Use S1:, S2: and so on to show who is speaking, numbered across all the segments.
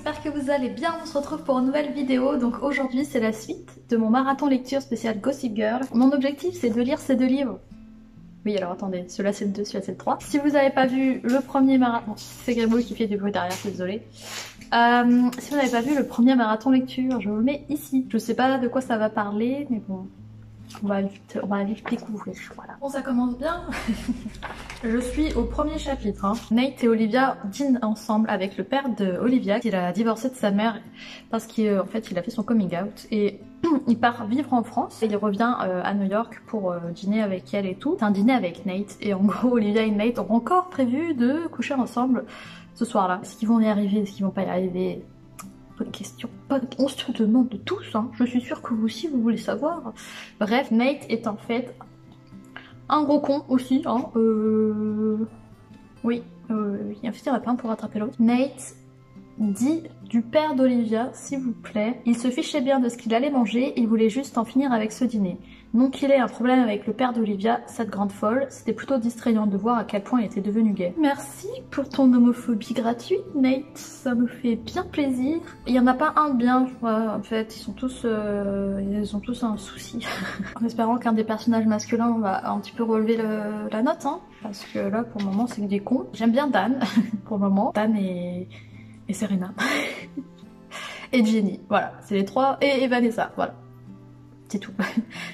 S1: j'espère que vous allez bien. On se retrouve pour une nouvelle vidéo. Donc aujourd'hui c'est la suite de mon marathon lecture spécial Gossip Girl. Mon objectif c'est de lire ces deux livres. Oui alors attendez, celui-là c'est le 2, celui-là c'est le 3. Si vous n'avez pas vu le premier marathon... C'est Grimaud qui fait du bruit derrière, je suis désolée. Si vous n'avez pas vu le premier marathon lecture, je vous le mets ici. Je sais pas de quoi ça va parler, mais bon... On va vite découvrir, voilà. Bon, ça commence bien. Je suis au premier chapitre. Hein. Nate et Olivia dînent ensemble avec le père de Olivia, qui a divorcé de sa mère parce qu'en fait il a fait son coming out et il part vivre en France et il revient à New York pour dîner avec elle et tout. C'est un dîner avec Nate et en gros Olivia et Nate ont encore prévu de coucher ensemble ce soir-là. Est-ce qu'ils vont y arriver? Est-ce qu'ils vont pas y arriver? Bonne question. On se demande de tous, hein. Je suis sûre que vous aussi vous voulez savoir. Bref, Nate est en fait un gros con aussi, hein. Oui, il y a un plein pour rattraper l'autre. Nate dit du père d'Olivia, s'il vous plaît. Il se fichait bien de ce qu'il allait manger, il voulait juste en finir avec ce dîner. Non qu'il ait un problème avec le père d'Olivia, cette grande folle, c'était plutôt distrayant de voir à quel point il était devenu gay. Merci pour ton homophobie gratuite, Nate, ça me fait bien plaisir. Il y en a pas un de bien, en fait, ils ont tous un souci. En espérant qu'un des personnages masculins va un petit peu relever la note, hein, parce que là, pour le moment, c'est que des cons. J'aime bien Dan, pour le moment. Dan et Serena. Et Jenny, voilà, c'est les trois, et Vanessa, voilà. C'est tout.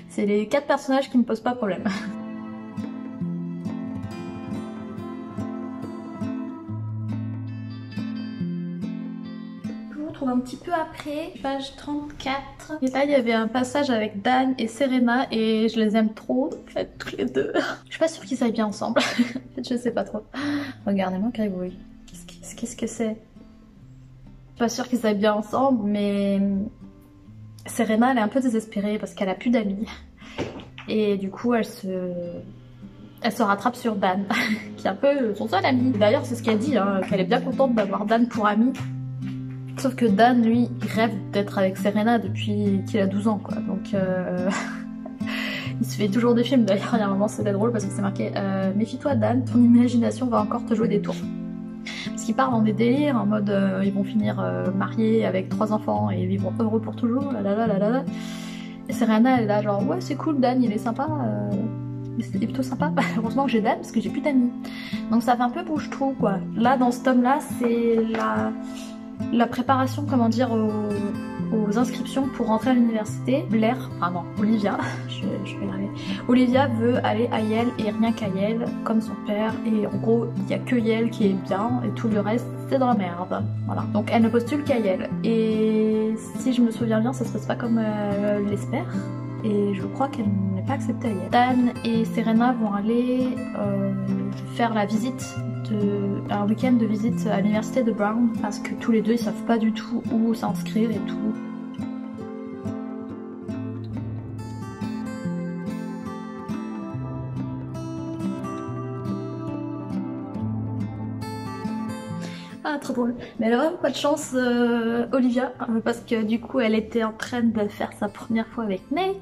S1: C'est les 4 personnages qui me posent pas problème. Je vous retrouve un petit peu après, page 34. Et là il y avait un passage avec Dan et Serena et je les aime trop, en fait, tous les deux. Je suis pas sûre qu'ils aillent bien ensemble. En fait, je sais pas trop. Regardez-moi, Gribouille. Qu'est-ce que c'est? Je suis pas sûre qu'ils aillent bien ensemble, mais... Serena elle est un peu désespérée parce qu'elle a plus d'amis et du coup elle se rattrape sur Dan qui est un peu son seul ami. D'ailleurs c'est ce qu'elle dit, hein, qu'elle est bien contente d'avoir Dan pour ami, sauf que Dan lui il rêve d'être avec Serena depuis qu'il a 12 ans quoi, donc il se fait toujours des films. D'ailleurs il y a un moment c'était drôle parce que c'est marqué méfie-toi Dan, ton imagination va encore te jouer des tours. Parce qu'ils parlent dans des délires en mode ils vont finir mariés avec 3 enfants et vivront heureux pour toujours, là. Et Serena elle est là genre ouais c'est cool Dan il est sympa, il est plutôt sympa. Heureusement que j'ai Dan parce que j'ai plus d'amis. Donc ça fait un peu bouche-trou quoi. Là dans ce tome là c'est la préparation comment dire aux inscriptions pour rentrer à l'université. Blair, enfin non, Olivia, je vais y arriver. Olivia veut aller à Yale et rien qu'à Yale, comme son père, et en gros il n'y a que Yale qui est bien et tout le reste c'est dans la merde. Voilà. Donc elle ne postule qu'à Yale. Et si je me souviens bien, ça se passe pas comme elle l'espère. Et je crois qu'elle n'est pas acceptée à Yale. Dan et Serena vont aller faire la visite un week-end de visite à l'université de Brown parce que tous les deux ils savent pas du tout où s'inscrire et tout. Ah trop drôle. Mais elle a vraiment pas de chance Olivia parce que du coup elle était en train de faire sa première fois avec Nate.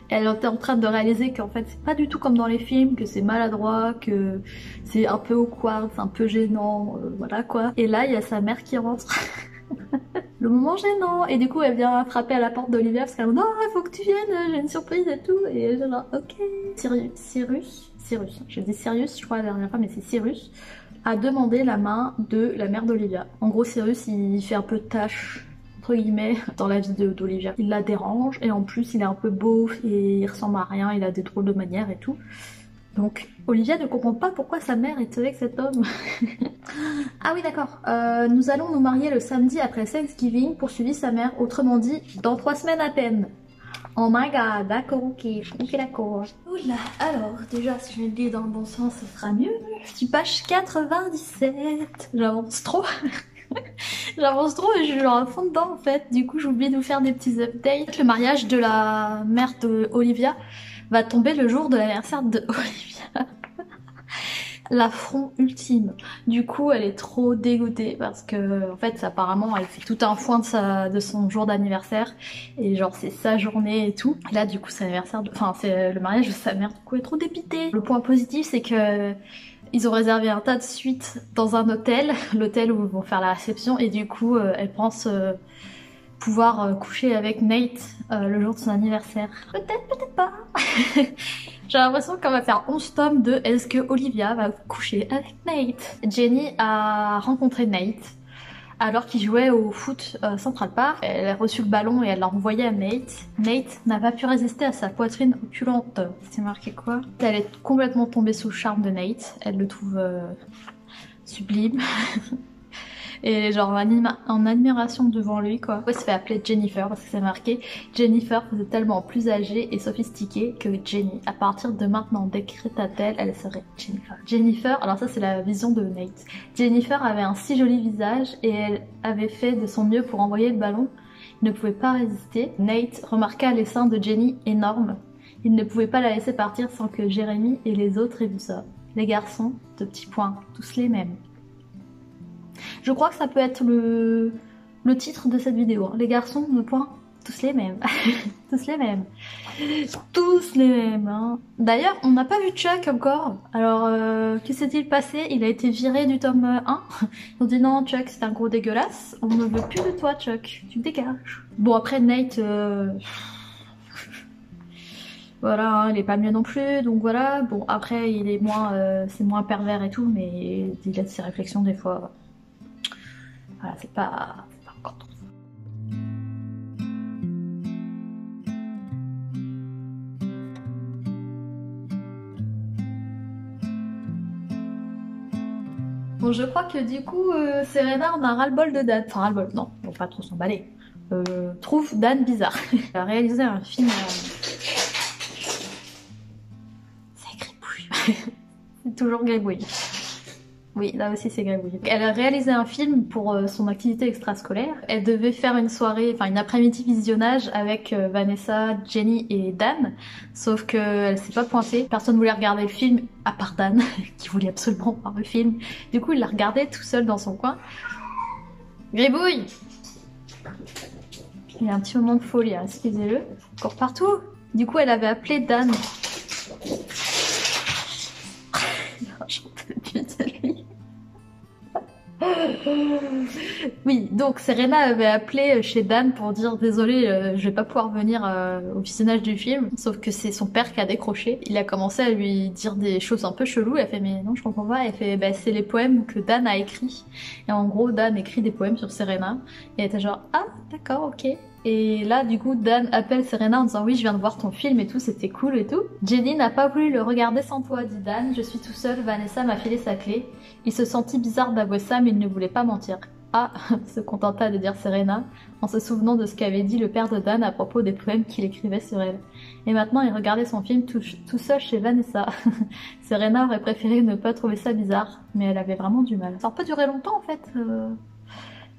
S1: Elle était en train de réaliser qu'en fait c'est pas du tout comme dans les films, que c'est maladroit, que c'est un peu awkward, c'est un peu gênant, voilà quoi. Et là il y a sa mère qui rentre. Le moment gênant. Et du coup elle vient frapper à la porte d'Olivia parce qu'elle dit non il faut que tu viennes, j'ai une surprise et tout. Et elle est genre ok. Cyrus, j'ai dit Sirius je crois la dernière fois mais c'est Cyrus, a demandé la main de la mère d'Olivia. En gros Cyrus il fait un peu de tâche entre guillemets dans la vie d'Olivia. Il la dérange et en plus il est un peu beauf et il ressemble à rien, il a des drôles de manières et tout. Donc Olivia ne comprend pas pourquoi sa mère est avec cet homme. Ah oui d'accord, nous allons nous marier le samedi après Thanksgiving, poursuivit sa mère, autrement dit dans 3 semaines à peine. Oh my god, d'accord, ok d'accord. Oula, alors déjà si je le dis dans le bon sens ce sera mieux. Je suis page 97, j'avance trop. J'avance trop et je suis genre à fond dedans en fait. Du coup j'oublie de vous faire des petits updates. Le mariage de la mère de Olivia va tomber le jour de l'anniversaire de Olivia. L'affront ultime. Du coup elle est trop dégoûtée parce que en fait apparemment elle fait tout un foin de son jour d'anniversaire et genre c'est sa journée et tout. Et là du coup c'est l'anniversaire enfin c'est le mariage de sa mère, du coup elle est trop dépitée. Le point positif c'est que ils ont réservé un tas de suites dans un hôtel, l'hôtel où ils vont faire la réception, et du coup elle pense pouvoir coucher avec Nate le jour de son anniversaire. Peut-être, peut-être pas. J'ai l'impression qu'on va faire 11 tomes de est-ce que Olivia va coucher avec Nate. Jenny a rencontré Nate alors qu'il jouait au foot Central Park. Elle a reçu le ballon et elle l'a envoyé à Nate. Nate n'a pas pu résister à sa poitrine opulente. C'est marqué quoi? Elle est complètement tombée sous le charme de Nate. Elle le trouve sublime. Et genre en admiration devant lui quoi. Elle se fait appeler Jennifer parce que c'est marqué Jennifer vous êtes tellement plus âgée et sophistiquée que Jenny. À partir de maintenant, décréta-t-elle, elle serait Jennifer. Jennifer, alors ça c'est la vision de Nate. Jennifer avait un si joli visage et elle avait fait de son mieux pour envoyer le ballon. Il ne pouvait pas résister. Nate remarqua les seins de Jenny énormes. Il ne pouvait pas la laisser partir sans que Jérémy et les autres aient vu ça. Les garçons, de petits points, tous les mêmes. Je crois que ça peut être le titre de cette vidéo. Les garçons, le point, tous les mêmes. Tous les mêmes. Tous les mêmes. Hein. D'ailleurs, on n'a pas vu Chuck encore. Alors, que s'est-il passé? Il a été viré du tome 1. Ils ont dit non, Chuck, c'est un gros dégueulasse. On ne veut plus de toi, Chuck. Tu dégages. Bon, après, Nate... Voilà, hein, il est pas mieux non plus, donc voilà. Bon, après, il est moins... c'est moins pervers et tout, mais il a ses réflexions des fois... Voilà, c'est pas encore trop. Bon, je crois que du coup, Serena en a ras-le-bol de Dan. Enfin, ras-le-bol, non, faut pas trop s'emballer. Trouve Dan bizarre. Elle a réalisé un film... C'est gribouille. C'est toujours gribouille. Oui, là aussi c'est gribouille. Elle a réalisé un film pour son activité extrascolaire. Elle devait faire une soirée, enfin une après-midi visionnage avec Vanessa, Jenny et Dan. Sauf qu'elle s'est pas pointée. Personne voulait regarder le film, à part Dan, qui voulait absolument voir le film. Du coup, il l'a regardé tout seul dans son coin. Gribouille! Il y a un petit moment de folie, hein, excusez-le. Encore partout. Du coup, elle avait appelé Dan. J'en peux plus de lui. Oui, donc Serena avait appelé chez Dan pour dire désolé, je vais pas pouvoir venir au visionnage du film, sauf que c'est son père qui a décroché. Il a commencé à lui dire des choses un peu cheloues. Elle fait mais non, je comprends pas. Elle fait bah c'est les poèmes que Dan a écrits. Et en gros, Dan écrit des poèmes sur Serena. Et elle était genre ah d'accord, ok. Et là, du coup, Dan appelle Serena en disant oui, je viens de voir ton film et tout, c'était cool et tout. Jenny n'a pas voulu le regarder sans toi, dit Dan. Je suis tout seul, Vanessa m'a filé sa clé. Il se sentit bizarre d'avouer ça, mais il ne voulait pas mentir. Ah, se contenta de dire Serena, en se souvenant de ce qu'avait dit le père de Dan à propos des poèmes qu'il écrivait sur elle. Et maintenant, il regardait son film tout seul chez Vanessa. Serena aurait préféré ne pas trouver ça bizarre, mais elle avait vraiment du mal. Ça n'a pas duré longtemps en fait,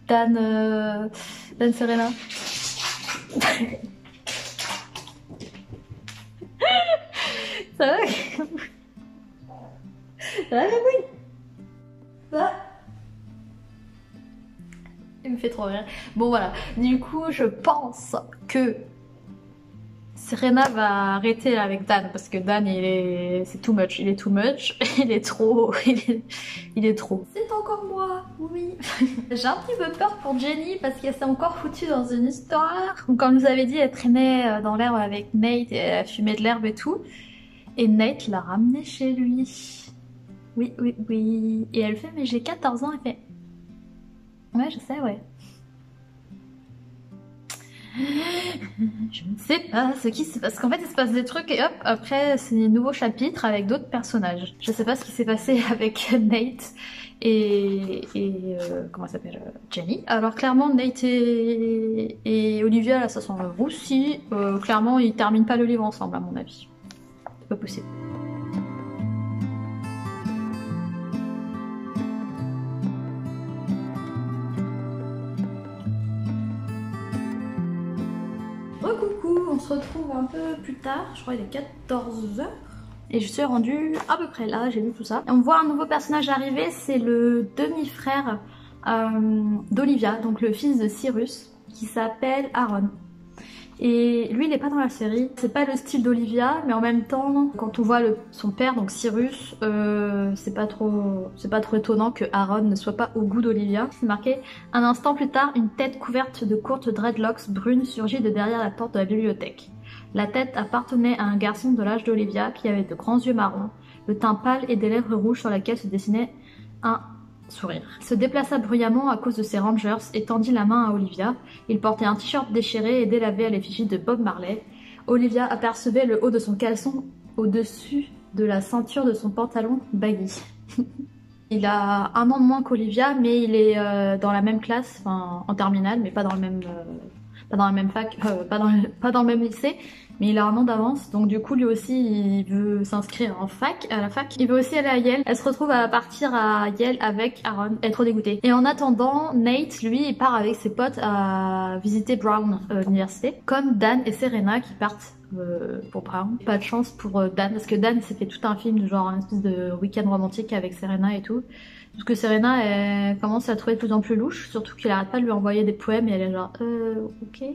S1: Dan Serena. Ça va? Ça va, oui. Ça va? Il me fait trop rire. Bon voilà, du coup je pense que Serena va arrêter avec Dan parce que Dan c'est too much, il est too much, il est trop, il est trop. C'est encore moi, oui. J'ai un petit peu peur pour Jenny parce qu'elle s'est encore foutue dans une histoire. Donc, comme je vous avais dit, elle traînait dans l'herbe avec Nate et elle fumait de l'herbe et tout. Et Nate l'a ramenée chez lui. Oui, oui, oui. Et elle fait mais j'ai 14 ans, elle fait ouais je sais, ouais. Je ne sais pas ce qui se passe. Qu'en fait, il se passe des trucs et hop, après, c'est des nouveaux chapitres avec d'autres personnages. Je sais pas ce qui s'est passé avec Nate et comment ça s'appelle, Jenny. Alors clairement, Nate et Olivia, là, ça sent roussi. Clairement, ils terminent pas le livre ensemble, à mon avis. C'est pas possible. Coucou, on se retrouve un peu plus tard, je crois qu'il est 14h. Et je suis rendue à peu près là, j'ai lu tout ça. Et on voit un nouveau personnage arriver, c'est le demi-frère d'Olivia, donc le fils de Cyrus, qui s'appelle Aaron. Et lui, il est pas dans la série. C'est pas le style d'Olivia, mais en même temps, quand on voit son père, donc Cyrus, c'est pas trop étonnant que Aaron ne soit pas au goût d'Olivia. C'est marqué: un instant plus tard, une tête couverte de courtes dreadlocks brunes surgit de derrière la porte de la bibliothèque. La tête appartenait à un garçon de l'âge d'Olivia qui avait de grands yeux marrons, le teint pâle et des lèvres rouges sur lesquelles se dessinait un sourire. Il se déplaça bruyamment à cause de ses rangers et tendit la main à Olivia. Il portait un t-shirt déchiré et délavé à l'effigie de Bob Marley. Olivia apercevait le haut de son caleçon au-dessus de la ceinture de son pantalon baggy. Il a un an de moins qu'Olivia, mais il est dans la même classe, enfin en terminale, mais pas dans le même, pas dans la même fac, pas dans le même lycée. Mais il a un an d'avance, donc du coup lui aussi il veut s'inscrire à la fac. Il veut aussi aller à Yale. Elle se retrouve à partir à Yale avec Aaron. Elle est trop dégoûtée. Et en attendant, Nate, lui, il part avec ses potes à visiter Brown, l'université. Comme Dan et Serena qui partent pour Brown. Pas de chance pour Dan, parce que Dan s'est fait tout un film de genre un espèce de week-end romantique avec Serena et tout. Parce que Serena, elle commence à la trouver de plus en plus louche, surtout qu'il arrête pas de lui envoyer des poèmes et elle est genre ok.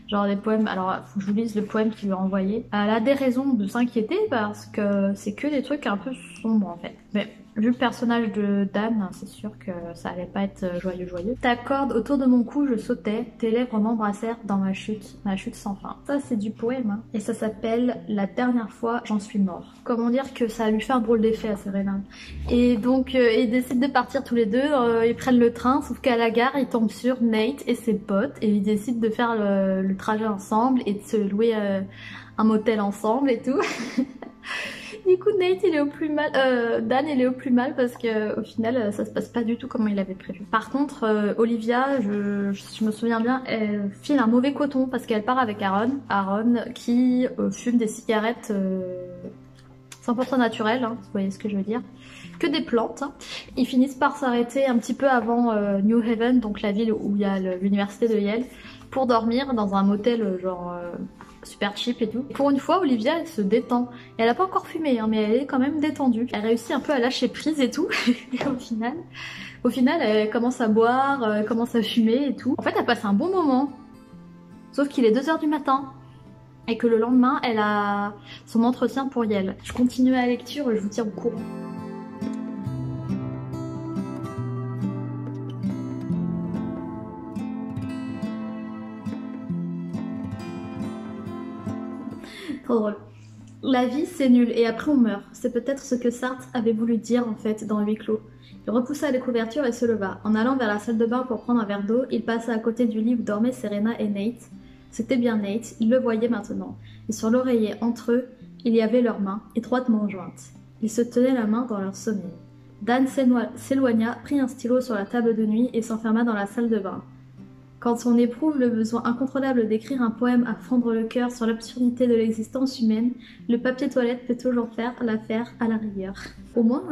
S1: Genre des poèmes, alors faut que je vous lise le poème qu'il lui a envoyé. Elle a des raisons de s'inquiéter parce que c'est que des trucs un peu sombres en fait. Mais vu le personnage de Dan, c'est sûr que ça allait pas être joyeux. Ta corde autour de mon cou, je sautais, tes lèvres m'embrassèrent dans ma chute sans fin. Ça c'est du poème, hein. Et ça s'appelle La dernière fois, j'en suis mort. Comment dire que ça lui fait un drôle d'effet à Serena. Et donc ils décident de partir tous les deux, ils prennent le train, sauf qu'à la gare ils tombent sur Nate et ses potes et ils décident de faire le trajet ensemble et de se louer un motel ensemble et tout. Du coup Nate il est au plus mal, Dan il est au plus mal parce que au final ça se passe pas du tout comme il avait prévu. Par contre Olivia, je me souviens bien, elle file un mauvais coton parce qu'elle part avec Aaron qui fume des cigarettes 100% naturelles, hein, vous voyez ce que je veux dire, que des plantes. Ils finissent par s'arrêter un petit peu avant New Haven, donc la ville où il y a l'université de Yale, pour dormir dans un motel genre super cheap et tout. Pour une fois, Olivia elle se détend. Et elle a pas encore fumé, hein, mais elle est quand même détendue. Elle réussit un peu à lâcher prise et tout. Et au final, elle commence à boire, elle commence à fumer et tout. En fait, elle passe un bon moment. Sauf qu'il est 2 h du matin. Et que le lendemain, elle a son entretien pour Yale. Je continue la lecture et je vous tiens au courant. Trop drôle. La vie c'est nul et après on meurt. C'est peut-être ce que Sartre avait voulu dire en fait dans Huis clos. Il repoussa les couvertures et se leva. En allant vers la salle de bain pour prendre un verre d'eau, il passa à côté du lit où dormaient Serena et Nate. C'était bien Nate, il le voyait maintenant. Et sur l'oreiller entre eux, il y avait leurs mains, étroitement jointes. Ils se tenaient la main dans leur sommeil. Dan s'éloigna, prit un stylo sur la table de nuit et s'enferma dans la salle de bain. Quand on éprouve le besoin incontrôlable d'écrire un poème à fendre le cœur sur l'absurdité de l'existence humaine, le papier toilette peut toujours faire l'affaire à la rigueur. Au moins,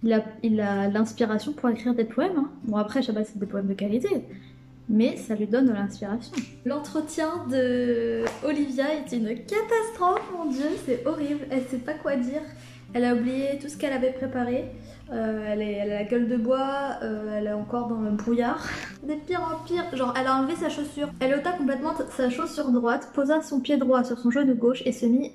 S1: il a l'inspiration pour écrire des poèmes. Hein. Bon après, je sais pas si c'est des poèmes de qualité, mais ça lui donne de l'inspiration. L'entretien de Olivia est une catastrophe, mon dieu, c'est horrible. Elle sait pas quoi dire. Elle a oublié tout ce qu'elle avait préparé. Elle a la gueule de bois, elle est encore dans le brouillard. De pire en pire, genre elle a enlevé sa chaussure. Elle ôta complètement sa chaussure droite, posa son pied droit sur son genou gauche et se mit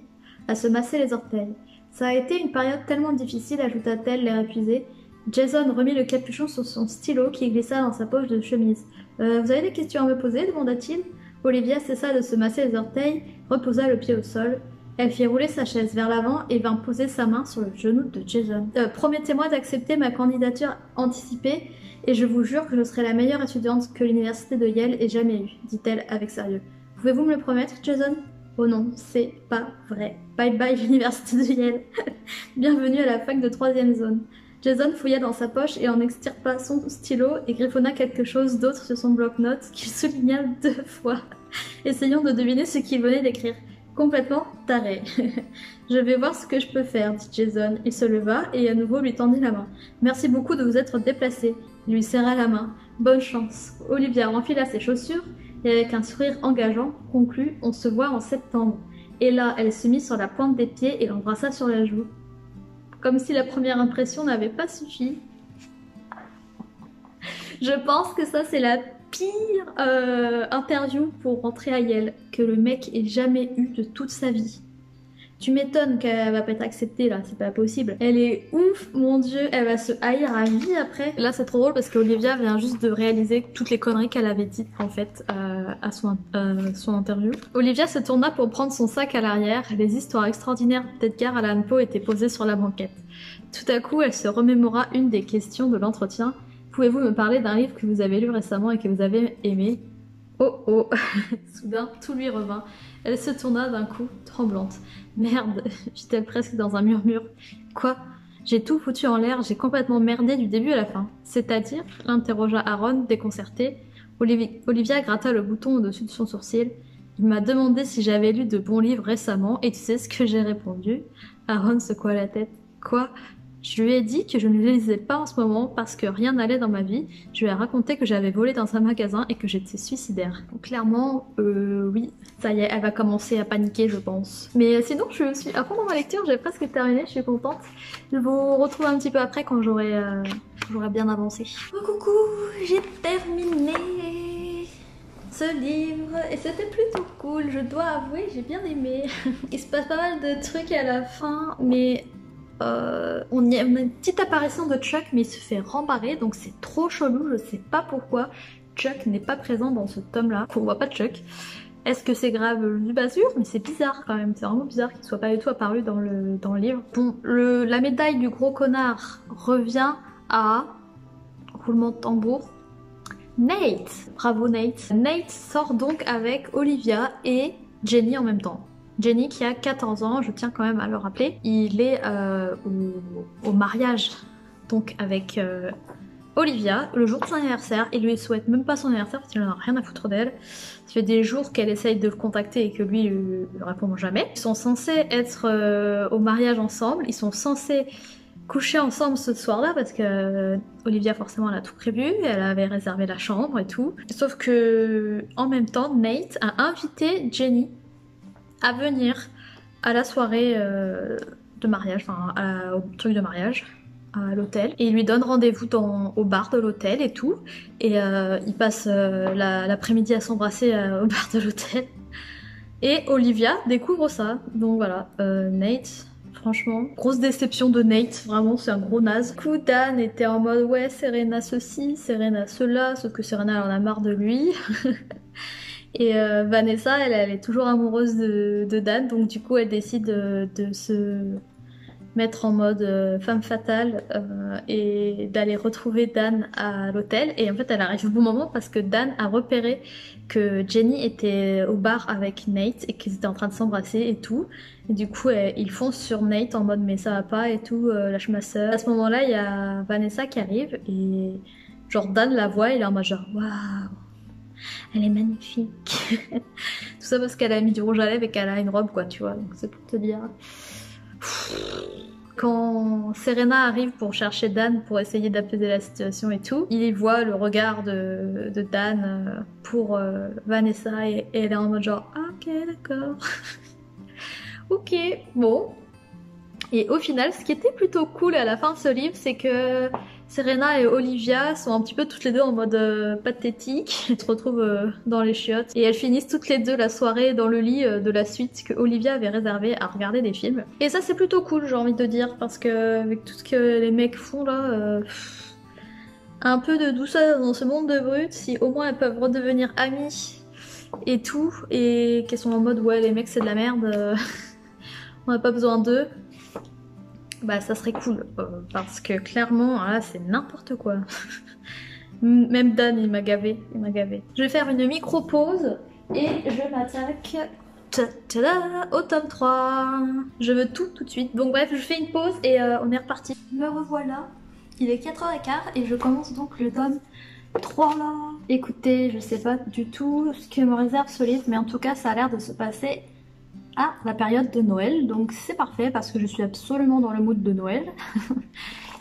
S1: à se masser les orteils. Ça a été une période tellement difficile, ajouta-t-elle, l'air épuisé. Jason remit le capuchon sur son stylo qui glissa dans sa poche de chemise. Vous avez des questions à me poser demanda-t-il. Olivia cessa de se masser les orteils, reposa le pied au sol. Elle fit rouler sa chaise vers l'avant et vint poser sa main sur le genou de Jason. Promettez-moi d'accepter ma candidature anticipée et je vous jure que je serai la meilleure étudiante que l'université de Yale ait jamais eue, dit-elle avec sérieux. Pouvez-vous me le promettre, Jason? Oh non, c'est pas vrai. Bye bye l'université de Yale. Bienvenue à la fac de 3e zone. Jason fouilla dans sa poche et en extirpa son stylo et griffonna quelque chose d'autre sur son bloc-notes qu'il souligna 2 fois, essayant de deviner ce qu'il venait d'écrire. Complètement taré. Je vais voir ce que je peux faire, dit Jason. Il se leva et à nouveau lui tendit la main. Merci beaucoup de vous être déplacé. Il lui serra la main. Bonne chance. Olivia enfila ses chaussures et avec un sourire engageant, conclut: on se voit en septembre. Et là, elle se mit sur la pointe des pieds et l'embrassa sur la joue. Comme si la première impression n'avait pas suffi. Je pense que ça c'est la pire interview pour rentrer à Yale que le mec ait jamais eu de toute sa vie. Tu m'étonnes qu'elle va pas être acceptée là, c'est pas possible. Elle est ouf, mon dieu, elle va se haïr à vie après. Là c'est trop drôle parce qu'Olivia vient juste de réaliser toutes les conneries qu'elle avait dites en fait à son interview. Olivia se tourna pour prendre son sac à l'arrière, les histoires extraordinaires d'Edgar Allan Poe étaient posées sur la banquette. Tout à coup elle se remémora une des questions de l'entretien. Pouvez-vous me parler d'un livre que vous avez lu récemment et que vous avez aimé? Oh oh. Soudain tout lui revint. Elle se tourna d'un coup, tremblante. Merde, fit-elle presque dans un murmure. Quoi? J'ai tout foutu en l'air, j'ai complètement merdé du début à la fin. C'est-à-dire? L'interrogea Aaron, déconcerté. Olivia gratta le bouton au-dessus de son sourcil. Il m'a demandé si j'avais lu de bons livres récemment, et tu sais ce que j'ai répondu? Aaron secoua la tête. Quoi? Je lui ai dit que je ne les lisais pas en ce moment parce que rien n'allait dans ma vie. Je lui ai raconté que j'avais volé dans un magasin et que j'étais suicidaire. Donc clairement, oui, ça y est, elle va commencer à paniquer, je pense. Mais sinon, je suis à fond dans ma lecture, j'ai presque terminé, je suis contente. Je vous retrouve un petit peu après quand j'aurai bien avancé. Oh coucou, j'ai terminé ce livre et c'était plutôt cool, je dois avouer, j'ai bien aimé. Il se passe pas mal de trucs à la fin, mais... on a une petite apparition de Chuck mais il se fait rembarrer donc c'est trop chelou, je sais pas pourquoi Chuck n'est pas présent dans ce tome là, qu'on voit pas Chuck. Est-ce que c'est grave? Je suis pas sûre, mais c'est bizarre quand même, c'est vraiment bizarre qu'il soit pas du tout apparu dans le livre. Bon, la médaille du gros connard revient à... roulement de tambour. Nate! Bravo Nate. Nate sort donc avec Olivia et Jenny en même temps. Jenny qui a 14 ans, je tiens quand même à le rappeler, il est au mariage donc avec Olivia le jour de son anniversaire. Il lui souhaite même pas son anniversaire parce qu'il en a rien à foutre d'elle. Ça fait des jours qu'elle essaye de le contacter et que lui lui répond jamais. Ils sont censés être au mariage ensemble, ils sont censés coucher ensemble ce soir-là parce que Olivia forcément elle a tout prévu, elle avait réservé la chambre et tout. Sauf que en même temps Nate a invité Jenny à venir à la soirée de mariage, enfin au truc de mariage, à l'hôtel. Et il lui donne rendez-vous au bar de l'hôtel et tout. Et ils passent l'après-midi à s'embrasser au bar de l'hôtel. Et Olivia découvre ça. Donc voilà, Nate, franchement, grosse déception de Nate, vraiment c'est un gros naze. Du coup Dan était en mode ouais Serena ceci, Serena cela, sauf que Serena elle en a marre de lui. Et Vanessa, elle est toujours amoureuse de Dan, donc du coup elle décide de se mettre en mode femme fatale et d'aller retrouver Dan à l'hôtel. Et en fait elle arrive au bon moment parce que Dan a repéré que Jenny était au bar avec Nate et qu'ils étaient en train de s'embrasser et tout. Et du coup ils foncent sur Nate en mode mais ça va pas et tout, lâche ma soeur. À ce moment-là il y a Vanessa qui arrive et genre Dan la voit et il est en mode genre waouh, elle est magnifique. Tout ça parce qu'elle a mis du rouge à lèvres et qu'elle a une robe quoi, tu vois, donc c'est pour te dire. Quand Serena arrive pour chercher Dan pour essayer d'apaiser la situation et tout, il y voit le regard de Dan pour Vanessa et elle est en mode genre ok d'accord. Ok, bon. Et au final, ce qui était plutôt cool à la fin de ce livre, c'est que Serena et Olivia sont un petit peu toutes les deux en mode pathétique. Elles se retrouvent dans les chiottes et elles finissent toutes les deux la soirée dans le lit de la suite que Olivia avait réservé à regarder des films. Et ça c'est plutôt cool, j'ai envie de dire, parce que avec tout ce que les mecs font là, un peu de douceur dans ce monde de brutes, si au moins elles peuvent redevenir amies et tout, et qu'elles sont en mode ouais les mecs c'est de la merde, on n'a pas besoin d'eux. Bah ça serait cool, parce que clairement là c'est n'importe quoi. Même Dan il m'a gavé, Je vais faire une micro pause et je m'attaque au tome 3. Je veux tout de suite. Donc bref je fais une pause et on est reparti. Me revoilà, il est 4h15 et je commence donc le tome 3 là. Écoutez, je sais pas du tout ce que me réserve ce livre, mais en tout cas ça a l'air de se passer à la période de Noël, donc c'est parfait parce que je suis absolument dans le mood de Noël.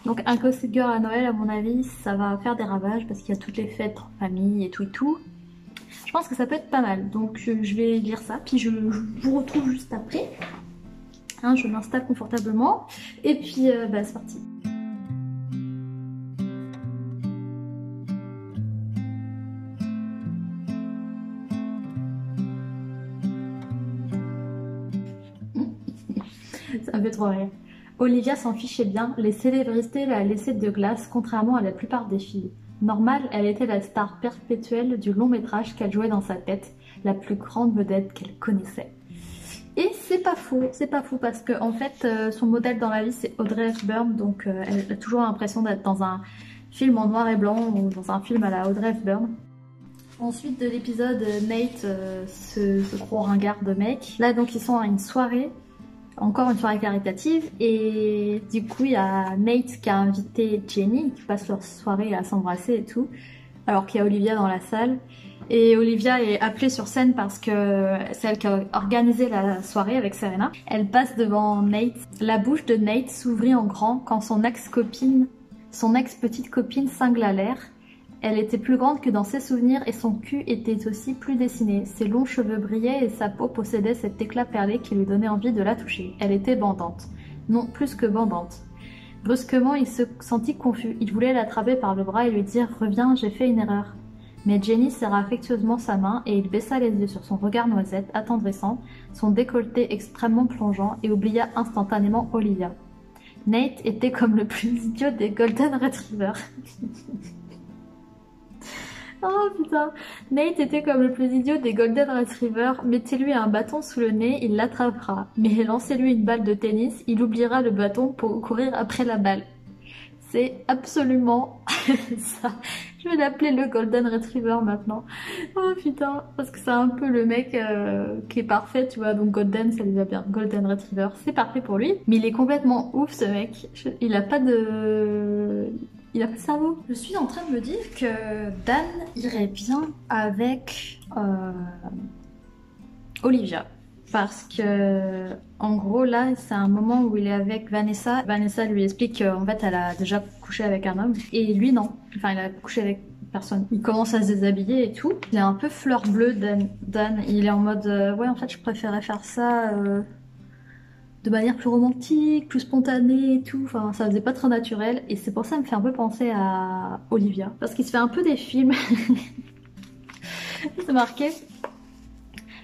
S1: Donc un Gossip Girl à Noël à mon avis ça va faire des ravages parce qu'il y a toutes les fêtes en famille et tout. Je pense que ça peut être pas mal, donc je vais lire ça puis je vous retrouve juste après. Hein, je m'installe confortablement et puis bah c'est parti. Ça me fait trop rire. Olivia s'en fichait bien, les célébrités la laissaient de glace, contrairement à la plupart des filles. Normal, elle était la star perpétuelle du long métrage qu'elle jouait dans sa tête, la plus grande vedette qu'elle connaissait. Et c'est pas faux parce que en fait son modèle dans la vie c'est Audrey Hepburn, donc elle a toujours l'impression d'être dans un film en noir et blanc ou dans un film à la Audrey Hepburn. Ensuite de l'épisode, Nate se croit ringard de mec. Là donc ils sont à une soirée, encore une soirée caritative, et du coup il y a Nate qui a invité Jenny, qui passe leur soirée à s'embrasser et tout, alors qu'il y a Olivia dans la salle. Et Olivia est appelée sur scène parce que c'est elle qui a organisé la soirée avec Serena. Elle passe devant Nate. La bouche de Nate s'ouvrit en grand quand son ex-petite copine cingle à l'air. Elle était plus grande que dans ses souvenirs et son cul était aussi plus dessiné. Ses longs cheveux brillaient et sa peau possédait cet éclat perlé qui lui donnait envie de la toucher. Elle était bandante. Non, plus que bandante. Brusquement, il se sentit confus. Il voulait l'attraper par le bras et lui dire « Reviens, j'ai fait une erreur ». Mais Jenny serra affectueusement sa main et il baissa les yeux sur son regard noisette, attendrissant, son décolleté extrêmement plongeant et oublia instantanément Olivia. Nate était comme le plus idiot des Golden Retrievers. Oh putain, Nate était comme le plus idiot des Golden Retrievers. Mettez-lui un bâton sous le nez, il l'attrapera. Mais lancez-lui une balle de tennis, il oubliera le bâton pour courir après la balle. C'est absolument ça. Je vais l'appeler le Golden Retriever maintenant. Oh putain, parce que c'est un peu le mec qui est parfait, tu vois. Donc Golden, ça lui va bien. Golden Retriever, c'est parfait pour lui. Mais il est complètement ouf ce mec. Il a pas de cerveau. Je suis en train de me dire que Dan irait bien avec Olivia. Parce que, en gros, là, c'est un moment où il est avec Vanessa. Vanessa lui explique qu'en fait, elle a déjà couché avec un homme. Et lui, non. Enfin, il a couché avec personne. Il commence à se déshabiller et tout. Il est un peu fleur bleue, Dan. Il est en mode, ouais, en fait, je préférais faire ça de manière plus romantique, plus spontanée et tout. Enfin, ça faisait pas très naturel. Et c'est pour ça que ça me fait un peu penser à Olivia. Parce qu'il se fait un peu des films. C'est marqué.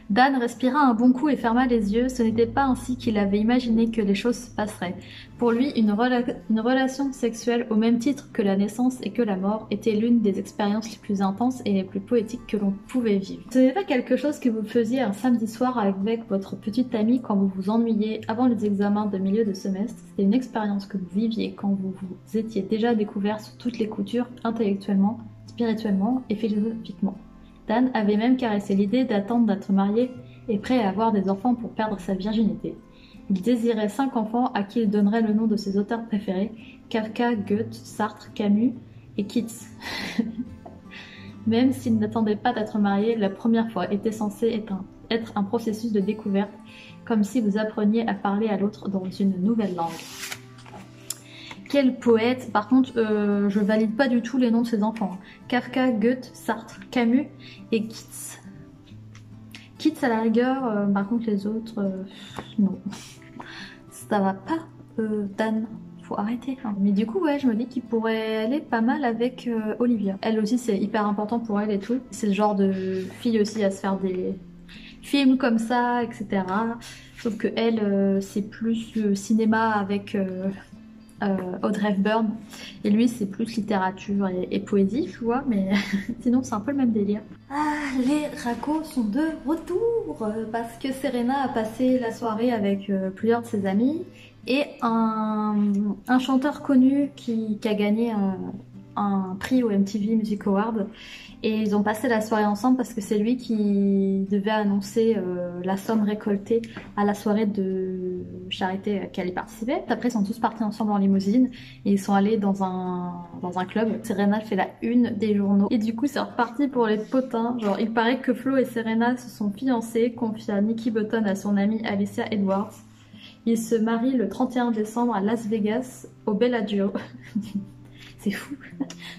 S1: Dan respira un bon coup et ferma les yeux. Ce n'était pas ainsi qu'il avait imaginé que les choses se passeraient. Pour lui, une relation sexuelle, au même titre que la naissance et que la mort, était l'une des expériences les plus intenses et les plus poétiques que l'on pouvait vivre. Ce n'est pas quelque chose que vous faisiez un samedi soir avec votre petite amie quand vous vous ennuyiez avant les examens de milieu de semestre. C'était une expérience que vous viviez quand vous vous étiez déjà découvert sur toutes les coutures, intellectuellement, spirituellement et philosophiquement. Dan avait même caressé l'idée d'attendre d'être marié et prêt à avoir des enfants pour perdre sa virginité. Il désirait 5 enfants à qui il donnerait le nom de ses auteurs préférés, Kafka, Goethe, Sartre, Camus et Keats. Même s'il n'attendait pas d'être marié, la première fois était censée être un processus de découverte, comme si vous appreniez à parler à l'autre dans une nouvelle langue. Quel poète! Par contre, je valide pas du tout les noms de ses enfants. Kafka, Goethe, Sartre, Camus et Keats. Keats à la rigueur, par contre les autres, non. Ça va pas, Dan. Faut arrêter. Hein. Mais du coup, ouais, je me dis qu'il pourrait aller pas mal avec Olivia. Elle aussi, c'est hyper important pour elle et tout. C'est le genre de fille aussi à se faire des films comme ça, etc. Sauf que elle, c'est plus cinéma avec... Audrey Hepburn et lui c'est plus littérature et poésie tu vois, mais sinon c'est un peu le même délire. Ah, les ragots sont de retour parce que Serena a passé la soirée avec plusieurs de ses amis et un chanteur connu qui a gagné un prix au MTV Music Award et ils ont passé la soirée ensemble parce que c'est lui qui devait annoncer la somme récoltée à la soirée de charité à laquelle il participait. Après ils sont tous partis ensemble en limousine et ils sont allés dans un club. Serena fait la une des journaux et du coup c'est reparti pour les potins. Genre il paraît que Flo et Serena se sont fiancés, confia Nikki Button à son amie Alicia Edwards. Ils se marient le 31 décembre à Las Vegas au Bellagio. C'est fou.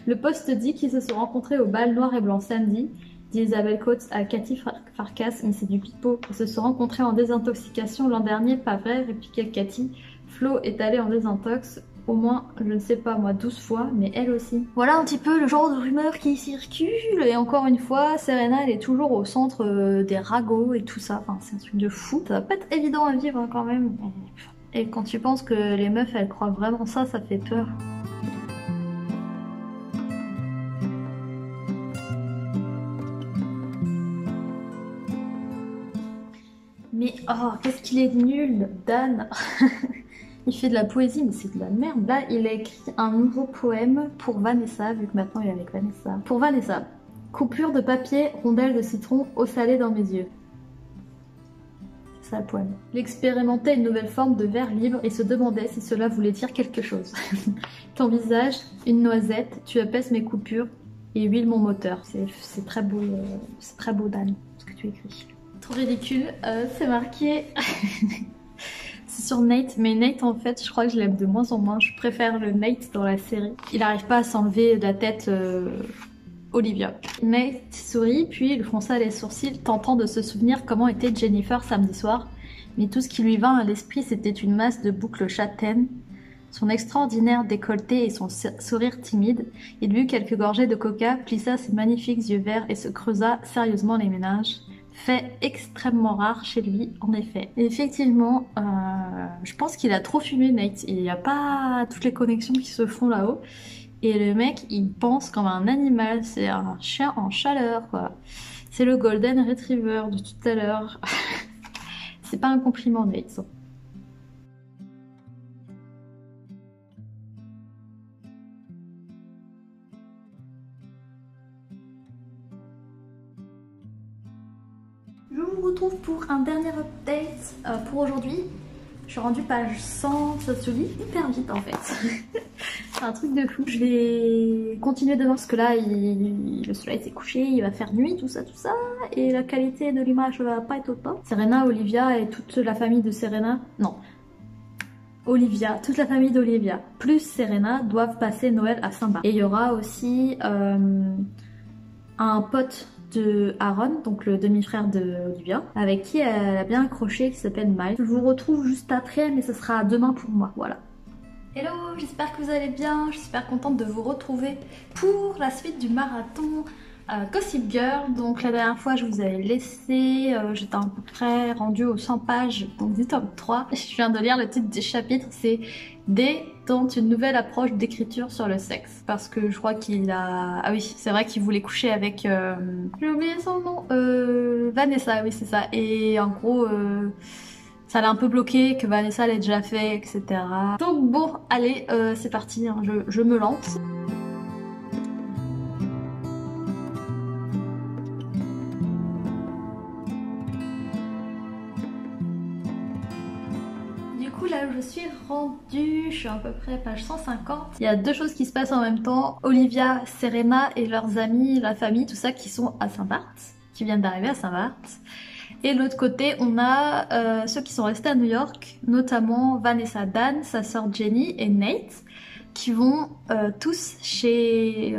S1: Le Poste dit qu'ils se sont rencontrés au bal noir et blanc samedi, dit Isabelle Coates à Cathy Farkas, mais c'est du pipeau. Ils se sont rencontrés en désintoxication l'an dernier, pas vrai, répliquait Cathy. Flo est allée en désintox, au moins, je ne sais pas moi, 12 fois, mais elle aussi. Voilà un petit peu le genre de rumeur qui circule, et encore une fois, Serena elle est toujours au centre des ragots et tout ça, enfin c'est un truc de fou. Ça va pas être évident à vivre hein, quand même. Et quand tu penses que les meufs elles croient vraiment ça, ça fait peur. Mais oh, qu'est-ce qu'il est nul, Dan. Il fait de la poésie, mais c'est de la merde. Là, il a écrit un nouveau poème pour Vanessa, vu que maintenant il est avec Vanessa. Pour Vanessa. Coupure de papier, rondelle de citron, eau salée dans mes yeux. C'est ça le poème. Il expérimentait une nouvelle forme de vers libre et se demandait si cela voulait dire quelque chose. Ton visage, une noisette, tu apaises mes coupures et huile mon moteur. C'est très beau, Dan, ce que tu écris. Trop ridicule, c'est marqué... C'est sur Nate, mais Nate en fait je crois que je l'aime de moins en moins. Je préfère le Nate dans la série. Il n'arrive pas à s'enlever de la tête Olivia. Nate sourit puis il fronça les sourcils tentant de se souvenir comment était Jennifer samedi soir. Mais tout ce qui lui vint à l'esprit c'était une masse de boucles châtaines, son extraordinaire décolleté et son sourire timide. Il but quelques gorgées de coca, plissa ses magnifiques yeux verts et se creusa sérieusement les ménages. Fait extrêmement rare chez lui, en effet. Et effectivement, je pense qu'il a trop fumé, Nate. Il n'y a pas toutes les connexions qui se font là-haut. Et le mec, il pense comme un animal. C'est un chien en chaleur, quoi. C'est le Golden Retriever de tout à l'heure. C'est pas un compliment, Nate. Je vous retrouve pour un dernier update pour aujourd'hui. Je suis rendue page 100, ça se lit hyper vite en fait. C'est un truc de fou. Je vais continuer demain parce que là le soleil s'est couché, il va faire nuit, tout ça, et la qualité de l'image va pas être au top. Serena, Olivia et toute la famille de Serena, non, Olivia, toute la famille d'Olivia plus Serena doivent passer Noël à Saint-Barth. Et il y aura aussi un pote de Aaron, donc le demi-frère de Olivia, avec qui elle a bien accroché, qui s'appelle Miles. Je vous retrouve juste après, mais ce sera demain pour moi, voilà. Hello, j'espère que vous allez bien, je suis super contente de vous retrouver pour la suite du marathon Gossip Girl. Donc la dernière fois je vous avais laissé, j'étais à peu près rendue aux 100 pages donc du tome 3. Je viens de lire le titre du chapitre, c'est D tente une nouvelle approche d'écriture sur le sexe. Parce que je crois qu'il a... Ah oui, c'est vrai qu'il voulait coucher avec... J'ai oublié son nom. Vanessa, oui c'est ça. Et en gros... ça l'a un peu bloqué, que Vanessa l'ait déjà fait, etc. Donc bon, allez, c'est parti, hein, je me lance. Du coup là où je suis rendue, je suis à peu près page 150. Il y a deux choses qui se passent en même temps. Olivia, Serena et leurs amis, la famille, tout ça qui sont à Saint-Barth, qui viennent d'arriver à Saint-Barth. Et de l'autre côté, on a ceux qui sont restés à New York, notamment Vanessa, Dan, sa sœur Jenny et Nate, qui vont tous chez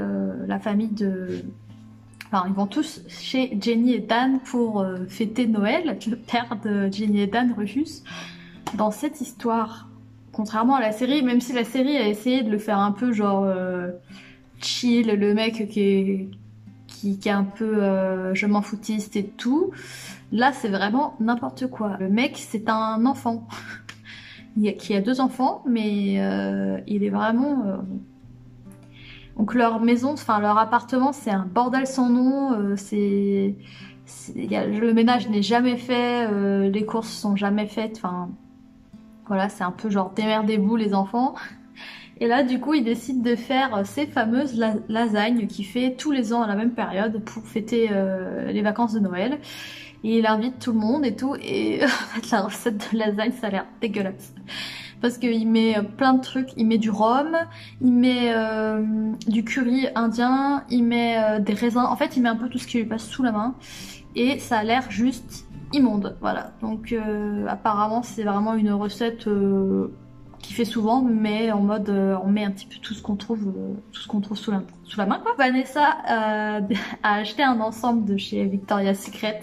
S1: la famille de... Enfin, ils vont tous chez Jenny et Dan pour fêter Noël. Le père de Jenny et Dan refuse. Dans cette histoire, contrairement à la série, même si la série a essayé de le faire un peu genre chill, le mec qui est un peu je m'en foutiste et tout... Là, c'est vraiment n'importe quoi. Le mec, c'est un enfant qui a deux enfants, mais il est vraiment... Donc leur maison, enfin leur appartement, c'est un bordel sans nom. Le ménage n'est jamais fait, les courses sont jamais faites. Enfin, voilà, c'est un peu genre démerdez-vous les enfants. Et là, du coup, il décide de faire ces fameuses lasagnes qu'il fait tous les ans à la même période pour fêter les vacances de Noël. Et il invite tout le monde et tout, et en fait la recette de lasagne ça a l'air dégueulasse. Parce qu'il met plein de trucs, il met du rhum, il met du curry indien, il met des raisins, en fait il met un peu tout ce qui lui passe sous la main. Et ça a l'air juste immonde, voilà. Donc apparemment c'est vraiment une recette qu'il fait souvent, mais en mode on met un petit peu tout ce qu'on trouve sous la main quoi. Vanessa a acheté un ensemble de chez Victoria's Secret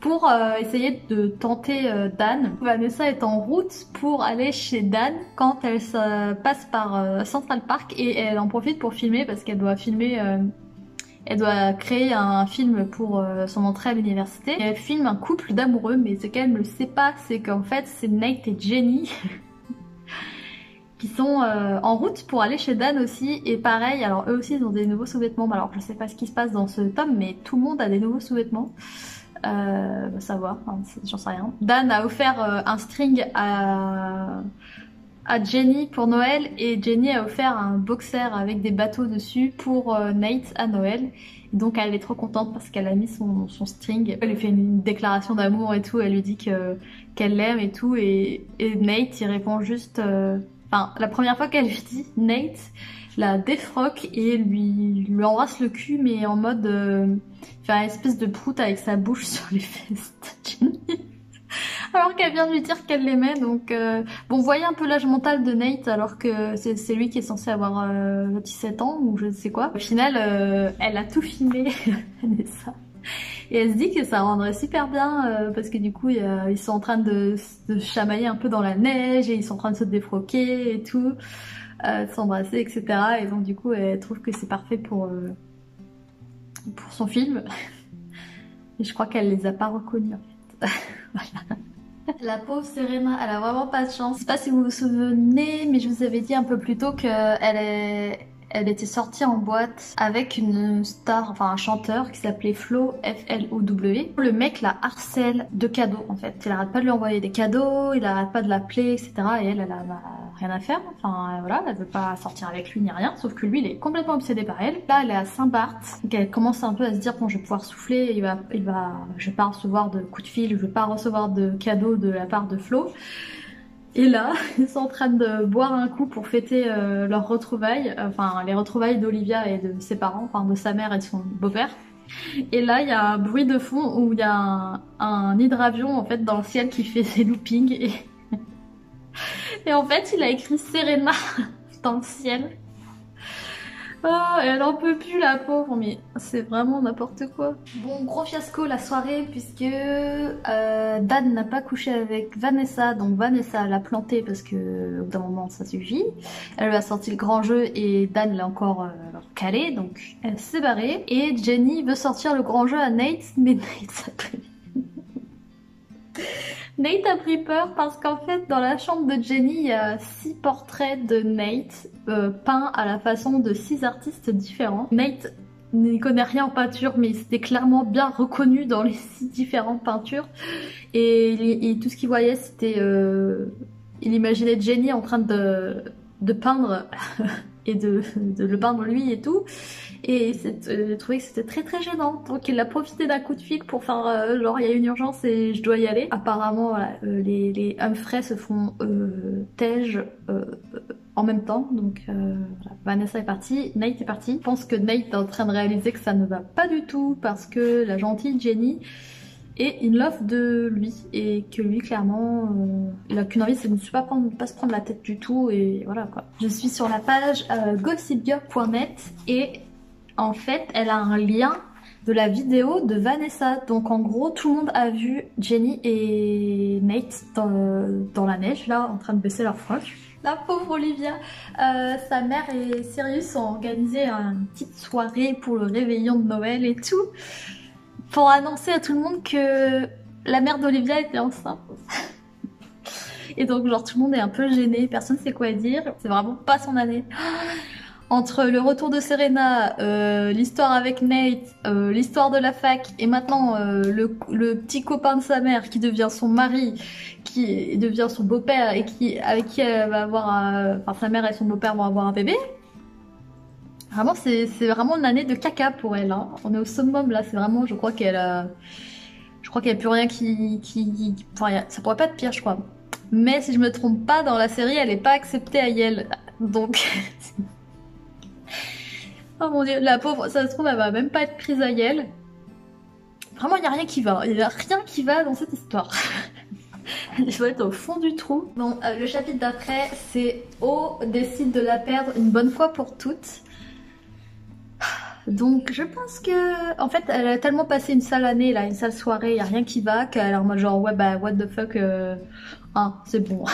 S1: pour essayer de tenter Dan. Vanessa est en route pour aller chez Dan quand elle passe par Central Park et elle en profite pour filmer parce qu'elle doit filmer, elle doit créer un film pour son entrée à l'université. Elle filme un couple d'amoureux, mais ce qu'elle ne sait pas, c'est qu'en fait c'est Nate et Jenny qui sont en route pour aller chez Dan aussi. Et pareil, alors eux aussi ils ont des nouveaux sous-vêtements. Alors je sais pas ce qui se passe dans ce tome, mais tout le monde a des nouveaux sous-vêtements. Savoir, hein, j'en sais rien. Dan a offert un string à Jenny pour Noël et Jenny a offert un boxer avec des bateaux dessus pour Nate à Noël. Et donc elle est trop contente parce qu'elle a mis son string. Elle lui fait une déclaration d'amour et tout, elle lui dit qu'elle l'aime et tout et Nate il répond juste... Enfin, la première fois qu'elle lui dit, Nate la défroque et lui embrasse le cul mais en mode... faire une espèce de proute avec sa bouche sur les fesses de Jenny. Alors qu'elle vient de lui dire qu'elle l'aimait, donc bon, vous voyez un peu l'âge mental de Nate, alors que c'est lui qui est censé avoir 17 ans ou je ne sais quoi. Au final, elle a tout filmé, Vanessa. Et elle se dit que ça rendrait super bien, parce que du coup, ils sont en train de chamailler un peu dans la neige, et ils sont en train de se défroquer et tout, de s'embrasser, etc. Et donc du coup, elle trouve que c'est parfait pour son film. Et je crois qu'elle les a pas reconnus en fait. Voilà. La pauvre Serena, elle a vraiment pas de chance. Je sais pas si vous vous souvenez, mais je vous avais dit un peu plus tôt elle était sortie en boîte avec une star, enfin un chanteur qui s'appelait Flo, F-L-O-W. Le mec la harcèle de cadeaux en fait. Il arrête pas de lui envoyer des cadeaux, il arrête pas de l'appeler, etc. Et elle a rien à faire. Enfin voilà, elle veut pas sortir avec lui ni rien. Sauf que lui, il est complètement obsédé par elle. Là, elle est à Saint-Barth. Donc elle commence un peu à se dire bon, je vais pouvoir souffler. Je vais pas recevoir de coups de fil, je vais pas recevoir de cadeaux de la part de Flo. Et là, ils sont en train de boire un coup pour fêter leurs retrouvailles, enfin les retrouvailles d'Olivia et de ses parents, enfin de sa mère et de son beau-père. Et là, il y a un bruit de fond où il y a un hydravion en fait dans le ciel qui fait ses loopings et en fait, il a écrit Serena dans le ciel. Oh, elle en peut plus la pauvre, mais c'est vraiment n'importe quoi. Bon, gros fiasco la soirée puisque Dan n'a pas couché avec Vanessa, donc Vanessa l'a planté parce que au bout d'un moment ça suffit. Elle lui a sorti le grand jeu et Dan l'a encore calé, donc elle s'est barrée. Et Jenny veut sortir le grand jeu à Nate, mais Nate a pris peur parce qu'en fait dans la chambre de Jenny il y a 6 portraits de Nate peints à la façon de 6 artistes différents. Nate n'y connaît rien en peinture mais il s'était clairement bien reconnu dans les 6 différentes peintures et tout ce qu'il voyait c'était... il imaginait Jenny en train de peindre et de le peindre lui et tout. Et j'ai trouvé que c'était très très gênant. Donc il a profité d'un coup de fil pour faire genre il y a une urgence et je dois y aller. Apparemment voilà, les Humphrey se font tège en même temps. Donc voilà. Vanessa est partie, Nate est parti. Je pense que Nate est en train de réaliser que ça ne va pas du tout parce que la gentille Jenny est in love de lui et que lui clairement il a qu'une envie, c'est de ne pas se prendre la tête du tout et voilà quoi. Je suis sur la page gossipgirl.net et en fait elle a un lien de la vidéo de Vanessa. Donc en gros tout le monde a vu Jenny et Nate dans la neige là en train de baisser leur froc. La pauvre Olivia, sa mère et Sirius ont organisé une petite soirée pour le réveillon de Noël et tout. Pour annoncer à tout le monde que la mère d'Olivia était enceinte. Et donc genre tout le monde est un peu gêné, personne sait quoi dire, c'est vraiment pas son année. Entre le retour de Serena, l'histoire avec Nate, l'histoire de la fac et maintenant le petit copain de sa mère qui devient son mari, qui devient son beau-père et avec qui elle va avoir, enfin sa mère et son beau-père vont avoir un bébé. Vraiment, c'est vraiment une année de caca pour elle. Hein. On est au summum là, c'est vraiment, je crois qu'il y a plus rien enfin, ça pourrait pas être pire, je crois. Mais si je me trompe pas, dans la série, elle est pas acceptée à Yale. Donc, oh mon dieu, la pauvre, ça se trouve, elle va même pas être prise à Yale. Vraiment, il y a rien qui va. Il y a rien qui va dans cette histoire. Je dois être au fond du trou. Bon, le chapitre d'après, c'est O décide de la perdre une bonne fois pour toutes. Donc je pense que, en fait, elle a tellement passé une sale année, là, une sale soirée, y a rien qui va, qu'elle est en mode genre ouais bah what the fuck, hein, c'est bon,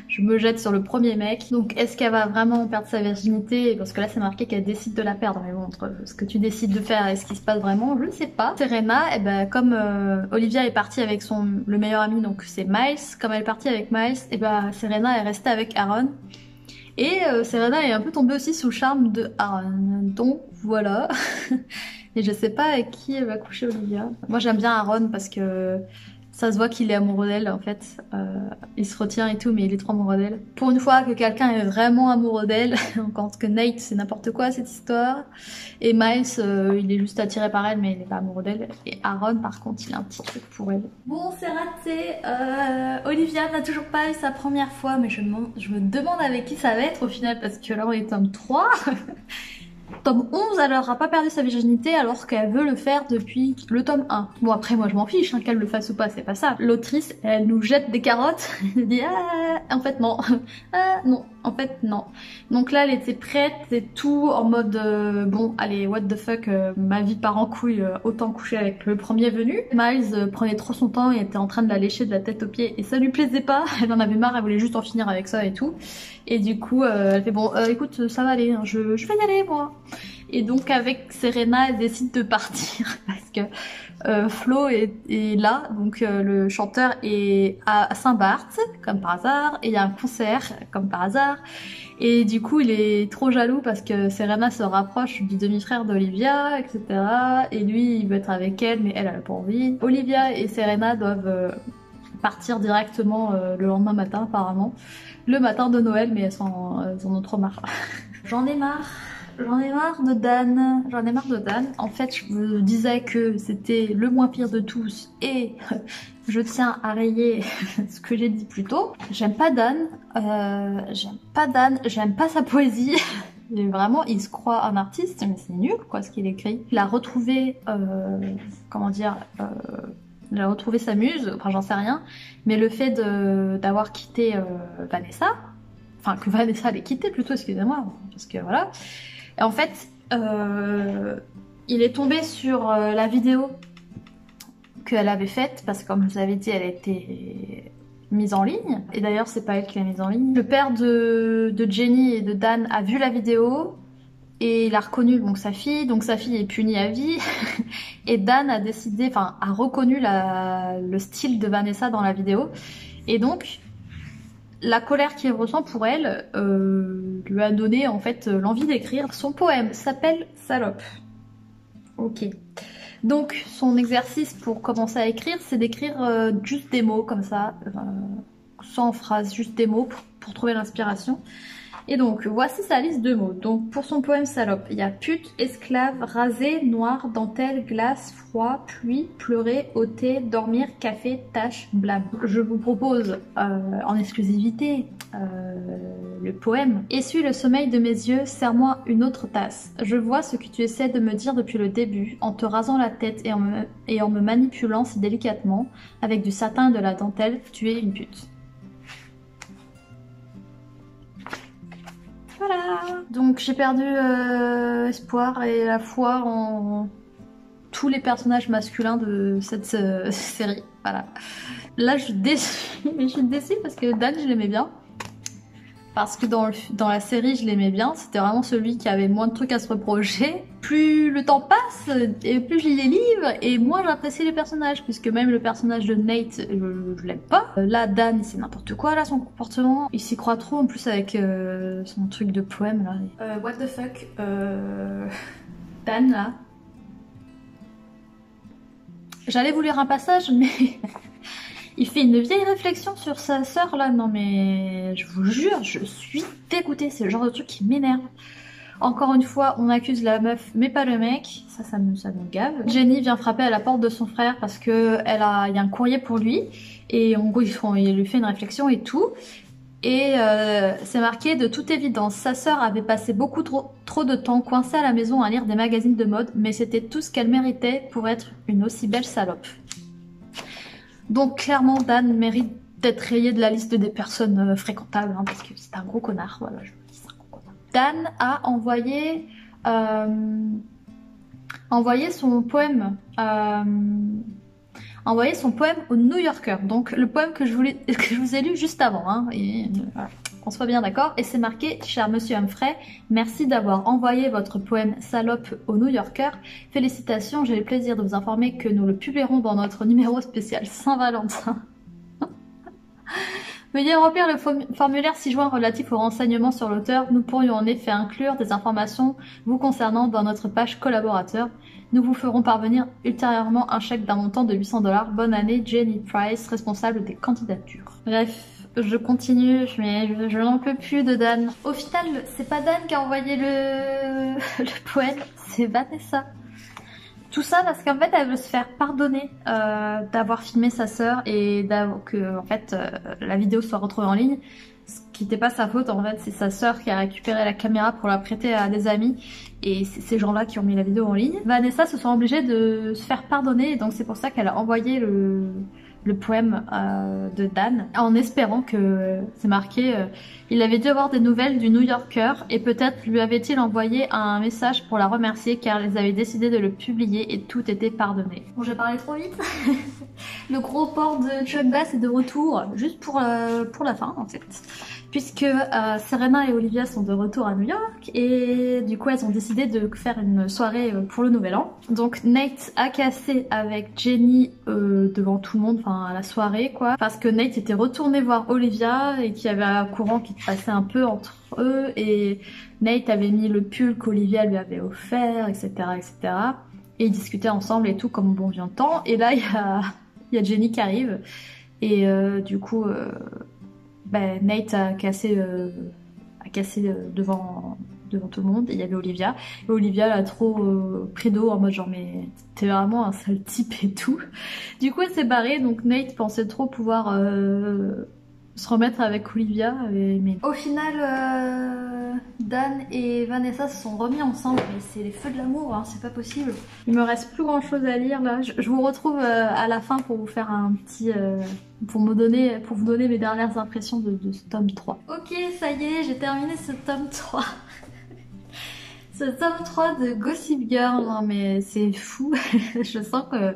S1: je me jette sur le premier mec. Donc est-ce qu'elle va vraiment perdre sa virginité? Parce que là c'est marqué qu'elle décide de la perdre, mais bon, entre ce que tu décides de faire et ce qui se passe vraiment, je ne sais pas. Serena, eh ben, comme Olivia est partie avec le meilleur ami, donc c'est Miles, comme elle est partie avec Miles, eh ben Serena est restée avec Aaron. Et Serena est un peu tombée aussi sous le charme de Aaron. Donc voilà. Et je sais pas avec qui elle va coucher Olivia. Moi j'aime bien Aaron parce que ça se voit qu'il est amoureux d'elle en fait. Il se retient et tout mais il est trop amoureux d'elle. Pour une fois que quelqu'un est vraiment amoureux d'elle, quand que Nate c'est n'importe quoi cette histoire. Et Miles il est juste attiré par elle mais il est pas amoureux d'elle. Et Aaron par contre il a un petit truc pour elle. Bon c'est raté. Olivia n'a toujours pas eu sa première fois mais je me demande avec qui ça va être au final parce que là on est tome 3. Tome 11, elle aura pas perdu sa virginité alors qu'elle veut le faire depuis le tome 1. Bon après moi je m'en fiche hein, qu'elle le fasse ou pas, c'est pas ça. L'autrice elle nous jette des carottes, elle dit ah en fait non, ah non, en fait non. Donc là elle était prête et tout en mode bon allez what the fuck, ma vie part en couille, autant coucher avec le premier venu. Miles prenait trop son temps et était en train de la lécher de la tête aux pieds et ça lui plaisait pas, elle en avait marre, elle voulait juste en finir avec ça et tout. Et du coup elle fait bon écoute ça va aller, hein, je vais y aller moi. Et donc avec Serena elle décide de partir parce que Flo est là, donc le chanteur est à Saint-Barth comme par hasard et il y a un concert comme par hasard et du coup il est trop jaloux parce que Serena se rapproche du demi-frère d'Olivia etc et lui il veut être avec elle mais elle a pas envie. Olivia et Serena doivent partir directement le lendemain matin apparemment, le matin de Noël mais elles en ont trop marre. J'en ai marre. J'en ai marre de Dan, j'en ai marre de Dan. En fait, je me disais que c'était le moins pire de tous et je tiens à rayer ce que j'ai dit plus tôt. J'aime pas Dan, j'aime pas sa poésie. Vraiment, il se croit un artiste, mais c'est nul quoi ce qu'il écrit. Il a retrouvé, comment dire, il a retrouvé sa muse, enfin j'en sais rien, mais le fait d'avoir quitté Vanessa, enfin que Vanessa l'ait quitté plutôt, excusez-moi, parce que voilà. Et en fait, il est tombé sur la vidéo qu'elle avait faite, parce que comme je vous avais dit, elle a été mise en ligne. Et d'ailleurs, c'est pas elle qui l'a mise en ligne. Le père de Jenny et de Dan a vu la vidéo et il a reconnu donc sa fille est punie à vie. Et Dan a décidé, enfin, a reconnu le style de Vanessa dans la vidéo. Et donc, la colère qu'il ressent pour elle lui a donné en fait l'envie d'écrire. Son poème s'appelle Salope. Ok. Donc son exercice pour commencer à écrire, c'est d'écrire juste des mots comme ça, sans phrase, juste des mots pour trouver l'inspiration. Et donc voici sa liste de mots. Donc pour son poème Salope, il y a pute, esclave, rasé, noir, dentelle, glace, froid, pluie, pleurer, ôter, dormir, café, tâche, blâme. Je vous propose en exclusivité le poème. Essuie le sommeil de mes yeux, serre-moi une autre tasse. Je vois ce que tu essaies de me dire depuis le début, en te rasant la tête et en me manipulant si délicatement, avec du satin et de la dentelle, tu es une pute. Voilà. Donc j'ai perdu espoir et la foi en tous les personnages masculins de cette série. Voilà. Là je suis déçue, mais je suis déçue parce que Dan je l'aimais bien. Parce que dans la série je l'aimais bien, c'était vraiment celui qui avait moins de trucs à se reprocher. Plus le temps passe et plus je lis les livres et moins j'apprécie les personnages, puisque même le personnage de Nate je l'aime pas. Là Dan c'est n'importe quoi là son comportement, il s'y croit trop en plus avec son truc de poème là. What the fuck, Dan là. J'allais vous lire un passage mais il fait une vieille réflexion sur sa sœur là, non mais je vous jure, je suis dégoûtée, c'est le genre de truc qui m'énerve. Encore une fois, on accuse la meuf mais pas le mec, ça me gave. Jenny vient frapper à la porte de son frère parce que il y a un courrier pour lui et en gros il lui fait une réflexion et tout. Et c'est marqué de toute évidence, sa sœur avait passé beaucoup trop de temps coincée à la maison à lire des magazines de mode, mais c'était tout ce qu'elle méritait pour être une aussi belle salope. Donc clairement Dan mérite d'être rayé de la liste des personnes fréquentables hein, parce que c'est un gros connard, voilà, je vous dis c'est un gros connard. Dan a envoyé son poème au New Yorker, donc le poème que je vous ai lu juste avant hein, et voilà. On soit bien d'accord, et c'est marqué « Cher Monsieur Humphrey, merci d'avoir envoyé votre poème Salope au New Yorker. Félicitations, j'ai le plaisir de vous informer que nous le publierons dans notre numéro spécial Saint-Valentin. » Veuillez remplir le formulaire ci-joint relatif aux renseignements sur l'auteur. Nous pourrions en effet inclure des informations vous concernant dans notre page collaborateur. Nous vous ferons parvenir ultérieurement un chèque d'un montant de 800 $. Bonne année, Jenny Price, responsable des candidatures. Bref, je continue, mais je n'en peux plus de Dan. Au final, c'est pas Dan qui a envoyé le poème, c'est Vanessa. Tout ça parce qu'en fait elle veut se faire pardonner d'avoir filmé sa sœur et que en fait la vidéo soit retrouvée en ligne. Ce qui n'était pas sa faute en fait, c'est sa sœur qui a récupéré la caméra pour la prêter à des amis et c'est ces gens-là qui ont mis la vidéo en ligne. Vanessa se sent obligée de se faire pardonner et donc c'est pour ça qu'elle a envoyé le poème de Dan en espérant que c'est marqué il avait dû avoir des nouvelles du New Yorker et peut-être lui avait-il envoyé un message pour la remercier car ils avaient décidé de le publier et tout était pardonné. Bon, j'ai parlé trop vite. Le gros port de Chuck Bass est de retour juste pour la fin en fait, puisque Serena et Olivia sont de retour à New York et du coup elles ont décidé de faire une soirée pour le nouvel an. Donc Nate a cassé avec Jenny devant tout le monde, enfin à la soirée quoi, parce que Nate était retourné voir Olivia et qu'il y avait un courant qui passait un peu entre eux et Nate avait mis le pull qu'Olivia lui avait offert, etc., etc. Et ils discutaient ensemble et tout comme bon vieux temps. Et là il y a Jenny qui arrive et du coup Nate a cassé devant tout le monde et il y avait Olivia. Et Olivia l'a trop pris d'eau en mode genre mais t'es vraiment un sale type et tout. Du coup elle s'est barrée donc Nate pensait trop pouvoir se remettre avec Olivia mais au final Dan et Vanessa se sont remis ensemble mais c'est les feux de l'amour hein, c'est pas possible. Il me reste plus grand chose à lire là, je vous retrouve à la fin pour vous faire un petit pour vous donner mes dernières impressions de ce tome 3. Ok ça y est j'ai terminé ce tome 3. Ce tome 3 de Gossip Girl, non mais c'est fou. Je sens que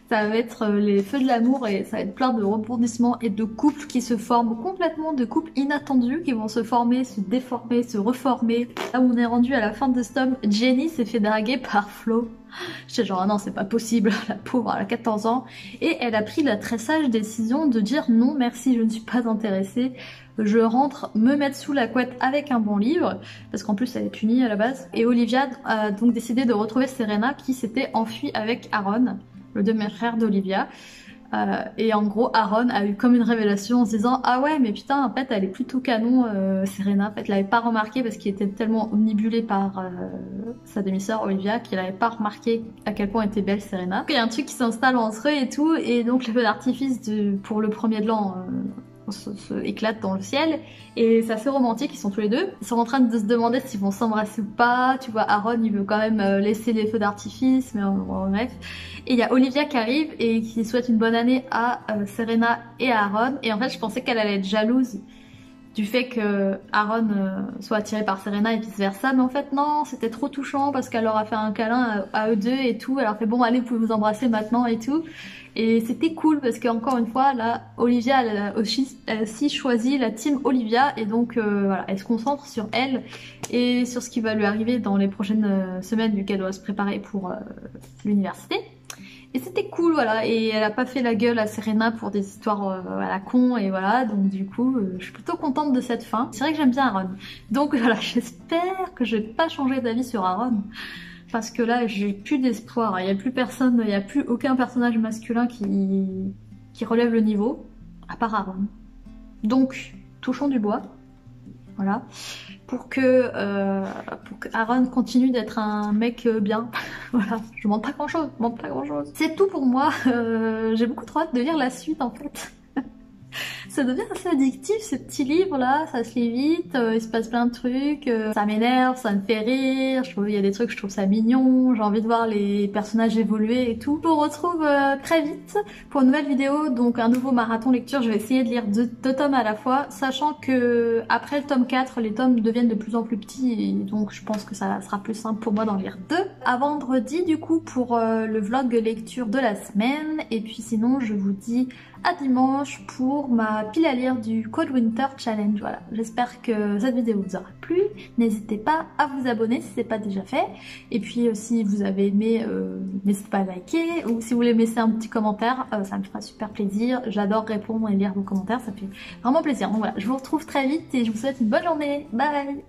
S1: ça va être les feux de l'amour et ça va être plein de rebondissements et de couples qui se forment complètement, de couples inattendus qui vont se former, se déformer, se reformer. Là où on est rendu à la fin de ce tome, Jenny s'est fait draguer par Flo. J'étais genre ah non c'est pas possible, la pauvre elle a 14 ans et elle a pris la très sage décision de dire non merci je ne suis pas intéressée, je rentre me mettre sous la couette avec un bon livre parce qu'en plus elle est unie à la base. Et Olivia a donc décidé de retrouver Serena qui s'était enfuie avec Aaron, le demi-frère d'Olivia. Et en gros Aaron a eu comme une révélation en se disant ah ouais mais putain en fait elle est plutôt canon Serena, en fait il l'avait pas remarqué parce qu'il était tellement omnibulé par sa demi-sœur Olivia qu'il avait pas remarqué à quel point était belle Serena. Il y a un truc qui s'installe entre eux et tout et donc le feu d'artifice pour le premier de l'an se éclate dans le ciel et c'est assez romantique, ils sont tous les deux. Ils sont en train de se demander s'ils vont s'embrasser ou pas, tu vois Aaron il veut quand même laisser les feux d'artifice mais bref. Et il y a Olivia qui arrive et qui souhaite une bonne année à Serena et à Aaron et en fait je pensais qu'elle allait être jalouse du fait que Aaron soit attiré par Serena et vice versa mais en fait non c'était trop touchant parce qu'elle leur a fait un câlin à eux deux et tout, elle leur fait bon allez vous pouvez vous embrasser maintenant et tout. Et c'était cool parce qu'encore une fois là Olivia elle a aussi choisi la team Olivia et donc voilà elle se concentre sur elle et sur ce qui va lui arriver dans les prochaines semaines vu qu'elle doit se préparer pour l'université. Et c'était cool voilà et elle a pas fait la gueule à Serena pour des histoires à la con et voilà donc du coup je suis plutôt contente de cette fin. C'est vrai que j'aime bien Aaron donc voilà j'espère que je vais pas changer d'avis sur Aaron. Parce que là j'ai plus d'espoir, il n'y a plus personne, il n'y a plus aucun personnage masculin qui relève le niveau, à part Aaron. Donc touchons du bois, voilà, pour que Aaron continue d'être un mec bien, voilà, je demande pas grand chose, C'est tout pour moi, j'ai beaucoup trop hâte de lire la suite en fait. Ça devient assez addictif ce petit livre là, ça se lit vite, il se passe plein de trucs, ça m'énerve, ça me fait rire, je trouve il y a des trucs, je trouve ça mignon, j'ai envie de voir les personnages évoluer et tout. Je vous retrouve très vite pour une nouvelle vidéo, donc un nouveau marathon lecture, je vais essayer de lire deux tomes à la fois, sachant que après le tome 4, les tomes deviennent de plus en plus petits, et donc je pense que ça sera plus simple pour moi d'en lire deux. À vendredi du coup pour le vlog lecture de la semaine, et puis sinon je vous dis à dimanche pour ma la pile à lire du Cold Winter Challenge. Voilà, j'espère que cette vidéo vous aura plu. N'hésitez pas à vous abonner si ce n'est pas déjà fait. Et puis si vous avez aimé, n'hésitez pas à liker. Ou si vous voulez me laisser un petit commentaire, ça me fera super plaisir. J'adore répondre et lire vos commentaires, ça fait vraiment plaisir. Donc voilà, je vous retrouve très vite et je vous souhaite une bonne journée. Bye!